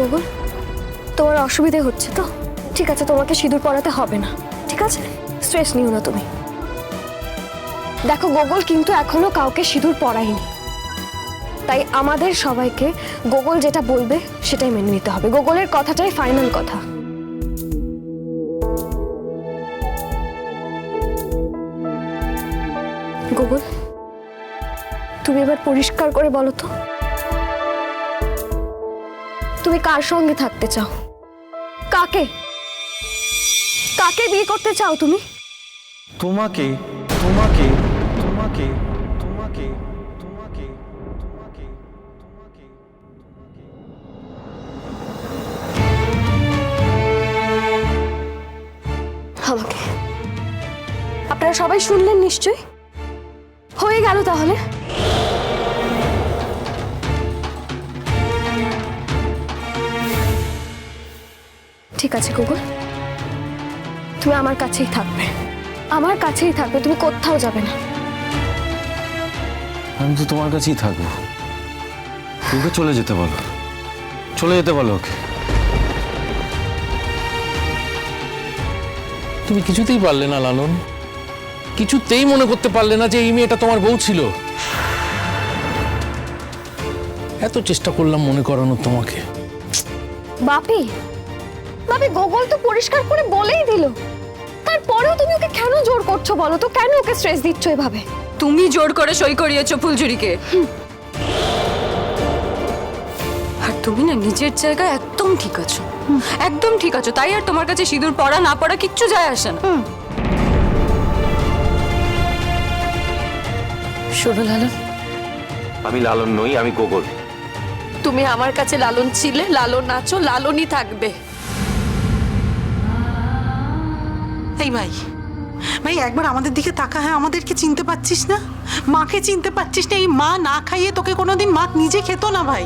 Gogol, তোমার অসুবিধে হচ্ছে তো? ঠিক আছে, তোমাকে সিঁদুর পরাতে হবে না, ঠিক আছে? স্ট্রেস নিও না তুমি। দেখো গোগল কিন্তু এখনো কাউকে সিঁদুর পরায়নি, তাই আমাদের সবাইকে গোগল যেটা বলবে সেটাই মেনে নিতে হবে। গোগলের কথাটাই ফাইনাল কথা। গোগল, তুমি এবার পরিষ্কার করে বলো তো, তুমি কার সঙ্গে থাকতে চাও? কাকে কাকে বিয়ে করতে চাও তুমি? তোমাকে তোমাকে তোমাকে তোমাকে তোমাকে তোমাকে তোমাকে আমাকে। আপনারা সবাই শুনলেন নিশ্চয়? হয়ে গেল তাহলে। ঠিক আছে গোগল, তুমি আমার কাছেই থাকবে, আমার কাছেই থাকবে, তুমি কোথাও যাবে না। আমি তো তোমার কাছেই থাকবো। ওকে চলে যেতে বলো, চলে যেতে বলো ওকে। তুমি কিছুতেই পারলে না লালন, কিছুতেই মনে করতে পারলে না যে এই মেয়েটা তোমার বউ ছিল। এত চেষ্টা করলাম মনে করানো তোমাকে। বাপি, বাপি গোগল তো পরিষ্কার করে বলেই দিল, তারপরেও তুমি ওকে কেন জোর করছো বলো তো? কেন ওকে স্ট্রেস দিচ্ছ এভাবে? তুমি জোর করে সই করিয়েছো ফুলঝুরিকে। আর তুমি না নিজের জায়গায় একদম ঠিক আছো, একদম ঠিক আছো। তাই আর তোমার কাছে সিঁদুর পরা না পরা কিচ্ছু যায় আসে না। শোনো লালন, আমি লালন নই, আমি গোগল। তুমি আমার কাছে লালন ছিলে, লালন আছো, লালনই থাকবে। এই ভাই, ভাই একবার আমাদের দিকে তাকা। হ্যাঁ, আমাদেরকে চিনতে পারছিস না? মাকে চিনতে পারছিস না? এই মা না খাইয়ে তোকে কোনোদিন মা নিজে খেত না ভাই।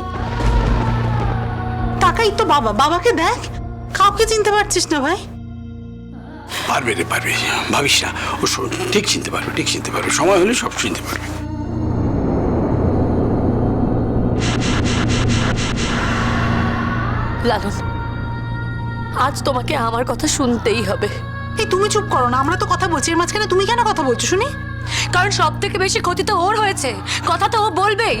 তাকাই তো বাবা, বাবাকে দেখ, কাউকে চিনতে পারছিস না ভাই। পারবে রে, পারবে, ভাবিস না। ও ঠিক চিনতে পারবে, ঠিক চিনতে পারবে, সময় হলে সব চিনতে পারবে। লালন, আজ তোমাকে আমার কথা শুনতেই হবে। এই তুমি চুপ করো না, আমরা তো কথা বলছি, এর মাঝখানে তুমি কেন কথা বলছো শুনি? কারণ সব থেকে বেশি ক্ষতি তো ওর হয়েছে, কথা তো ও বলবেই।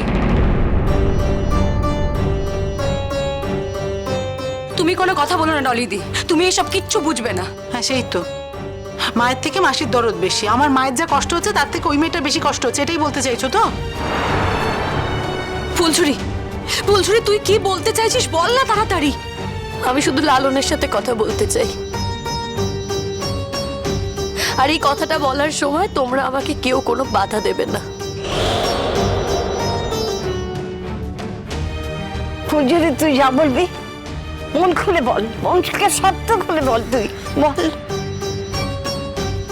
তুমি কোনো কথা বলো না ডলিদি, তুমি এসব কিচ্ছু বুঝবে না। হ্যাঁ সেই তো, মায়ের থেকে মাসির দরদ বেশি। আমার মায়ের যা কষ্ট হচ্ছে তার থেকে ওই মেয়েটার বেশি কষ্ট হচ্ছে, এটাই বলতে চাইছো তো? ফুলঝুরি, ফুলঝুরি তুই কি বলতে চাইছিস বল না তাড়াতাড়ি। আমি শুধু লালনের সাথে কথা বলতে চাই, আর এই কথাটা বলার সময় তোমরা আমাকে কেউ কোনো বাধা দেবে না। ফুলঝুরি, তুই যা বলবি মন খুলে বল, মন থেকে সত্য খুলে বল, তুই বল।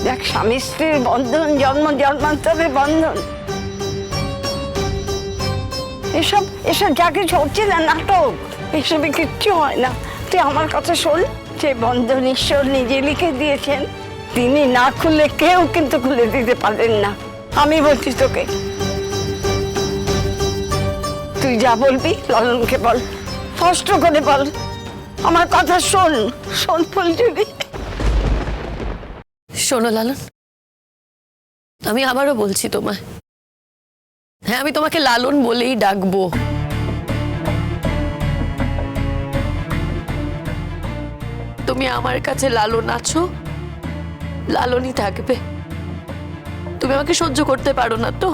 দেখ, স্বামী স্ত্রীর বন্ধন জন্ম জন্মান্তরের বন্ধন, এসব এসব যা কিছু হচ্ছে না নাটক, এসবে কিচ্ছু হয় না। তুই আমার কথা শোন, যে বন্ধন ঈশ্বর নিজে লিখে দিয়েছেন, তিনি না খুলে কেউ কিন্তু খুলে দিতে পারেন না। আমি বলছি তোকে, তুই যা বলবি লালনকে বল, স্পষ্ট করে বল, আমার কথা শোন, শোন ফুলঝুরি। শোনো লালন, আমি আবারও বলছি তোমায়, হ্যাঁ আমি তোমাকে লালন বলেই ডাকবো। তুমি আমার কাছে লালন আছো, লালনই থাকবে। তুমি আমাকে সহ্য করতে পারো না তো?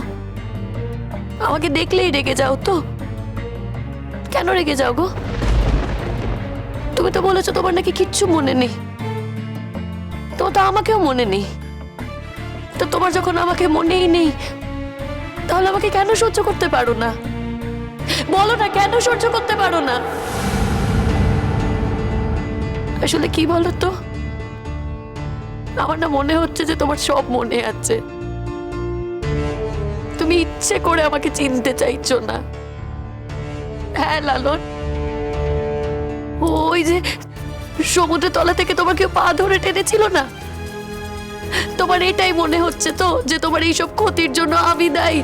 আমাকে দেখলেই রেগে যাও তো? কেন রেগে যাও গো? তুমি তো বলেছো তোমার নাকি কিচ্ছু মনে নেই, তোমার তো আমাকেও মনে নেই। তো তোমার যখন আমাকে মনেই নেই, তাহলে আমাকে কেন সহ্য করতে পারো না? বলো না, কেন সহ্য করতে পারো না? আসলে কি বলো তো, আমার না মনে হচ্ছে যে তোমার সব মনে আছে, তুমি ইচ্ছে করে আমাকে চিনতে চাইছো না। হ্যাঁ লালন, ওই যে সমুদ্রের তলা থেকে তোমার কেউ পা ধরে টেনেছিল না, তোমার এটাই মনে হচ্ছে তো যে তোমার এইসব ক্ষতির জন্য আমি দায়ী?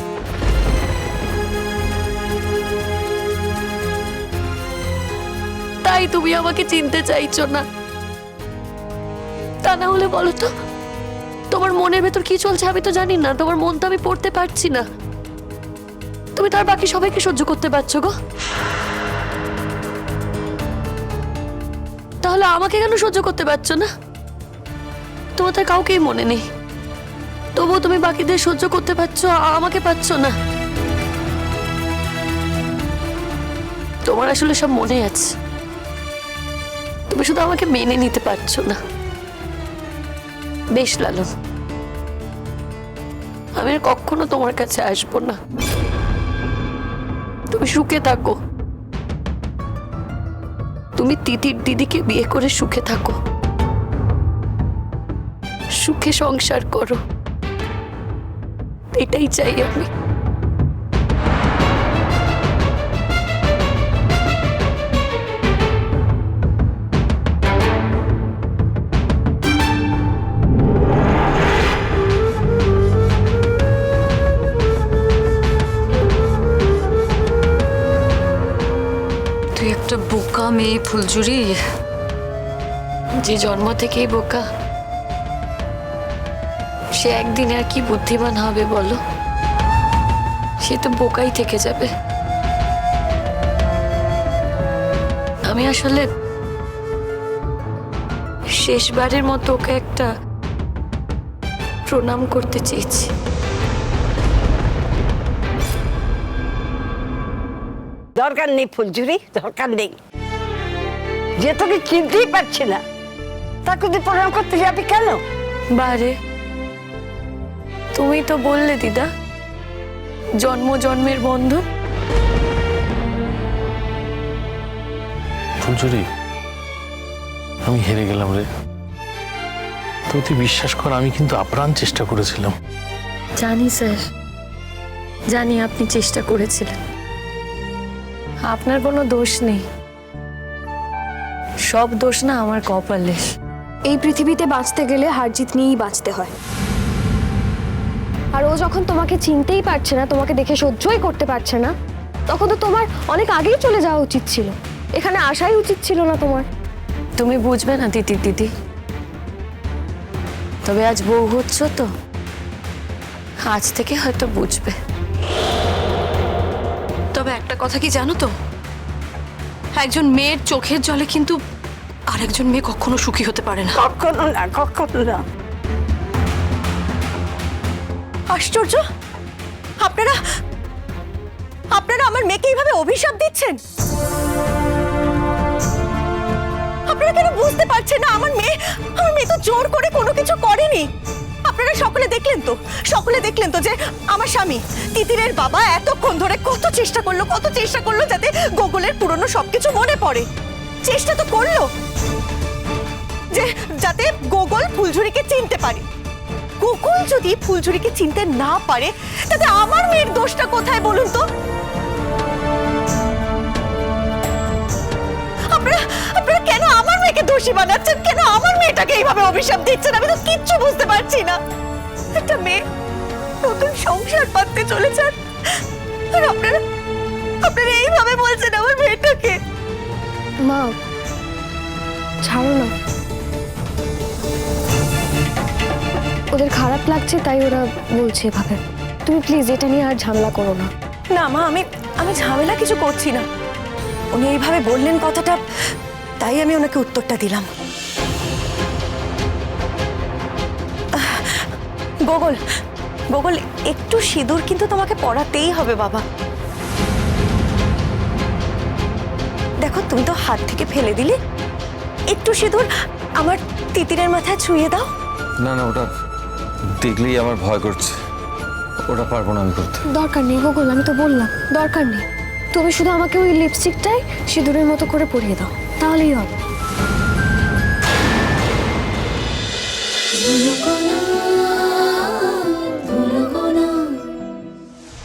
তাই তাই তুমি আমাকে চিনতে চাইছো না। তা না হলে বলো তো, তোমার মনের ভেতর কি চলছে আমি তো জানি না, তোমার মন তো আমি পড়তে পারছি না। তুমি তার বাকি সবাইকে সহ্য করতে পারছো গো, তাহলে আমাকে কেন সহ্য করতে পারছো না? তোমার তার কাউকেই মনে নেই, তবুও তুমি বাকিদের সহ্য করতে পারছো, আমাকে পারছো না। তোমার আসলে সব মনে আছে, তুমি শুধু আমাকে মেনে নিতে পারছো না। বেশ লালন, আমি আর কখনো তোমার কাছে আসবো না। তুমি সুখে থাকো, তুমি তিতির দিদিকে বিয়ে করে সুখে থাকো, সুখে সংসার করো, এটাই চাই আমি। তুই একটা বোকা মেয়ে ফুলঝুরি। যে জন্ম থেকেই বোকা, সে একদিন আর কি বুদ্ধিমান হবে বলো? সে তো বোকাই থেকে যাবে। আমি আসলে শেষবারের মতো ওকে একটা প্রণাম করতে চেয়েছি। দরকার নেই ফুলঝুরি, দরকার নেই। যে তোকে চিনতেই পারছে না তাকে তুই প্রণাম করতে যাবি কেন? বারে, তুমি তো বললে দিদা, জন্ম জন্মের বন্ধু। ফুলঝুরি, আমি হেরে গেলাম রে। তো তুই বিশ্বাস কর, আমি কিন্তু আপ্রাণ চেষ্টা করেছিলাম। জানি স্যার, জানি আপনি চেষ্টা করেছিলেন। আপনার কোনো দোষ নেই, সব দোষ না আমার কপালের। এই পৃথিবীতে বাঁচতে গেলে হার জিত নিয়েই বাঁচতে হয়। আর ও যখন তোমাকে চিনতেই পারছে না, তোমাকে দেখে সহ্যই করতে পারছে না, তখন তো তোমার অনেক আগেই চলে যাওয়া উচিত ছিল, এখানে আসাই উচিত ছিল না তোমার। তুমি বুঝবে না তিতির দিদি, তবে আজ বউ হচ্ছ তো, আজ থেকে হয়তো বুঝবে। তবে একটা কথা কি জানো তো, একজন মেয়ের চোখের জলে কিন্তু আরেকজন মেয়ে কখনো সুখী হতে পারে না। কখনো না, কখনো না। আশ্চর্য, আপনারা আপনারা আমার মেয়েকে এইভাবে অভিশাপ দিচ্ছেন। আপনারা কেন বুঝতে পারছেন না? আমার মেয়ে তো জোর করে কোনো কিছু করেনি। আপনারা সকলে দেখলেন তো যে আমার স্বামী তিতিরের বাবা এতক্ষণ ধরে কত চেষ্টা করলো যাতে গোকুলের পুরনো সবকিছু মনে পড়ে। চেষ্টা তো করলো যে যাতে গোকুল ফুলঝুরিকে চিনতে পারে। গোকুল যদি ফুলঝুরিকে চিনতে না পারে, তাতে আমার মেয়ের দোষটা কোথায় বলুন তো? আপনারা কেন আমার মেয়েকে দোষী বানাচ্ছেন? কেন আমার মেয়েটাকে এইভাবে অভিশাপ দিচ্ছেন? আমি তো কিচ্ছু বুঝতে পারছি না। একটা মেয়ে নতুন সংসার পাততে চলেছে, আর আপনারা এইভাবে বলছেন আমার মেয়েটাকে। মা, ছাড়ো না, ওদের খারাপ লাগছে তাই ওরা বলছে এভাবে। তুমি প্লিজ এটা নিয়ে আর ঝামেলা করো না। না মা, আমি ঝামেলা কিছু করছি না। উনি এইভাবে বললেন কথাটা, তাই আমি ওনাকে উত্তরটা দিলাম। গোগল, একটু সিঁদুর কিন্তু তোমাকে পরাতেই হবে বাবা। দেখো, তুমি তো হাত থেকে ফেলে দিলে, একটু সিঁদুর আমার তিতিরের মাথায় ছুঁয়ে দাও। না না, ওটা দেখলেই আমার ভয় করছে, ওটা পারবো না আমি করতে। দরকার নেই গোকুল, আমি তো বললাম দরকার নেই। তুমি শুধু আমাকে ওই লিপস্টিকটাই সিঁদুরের মতো করে পরিয়ে দাও, তাহলেই হবে।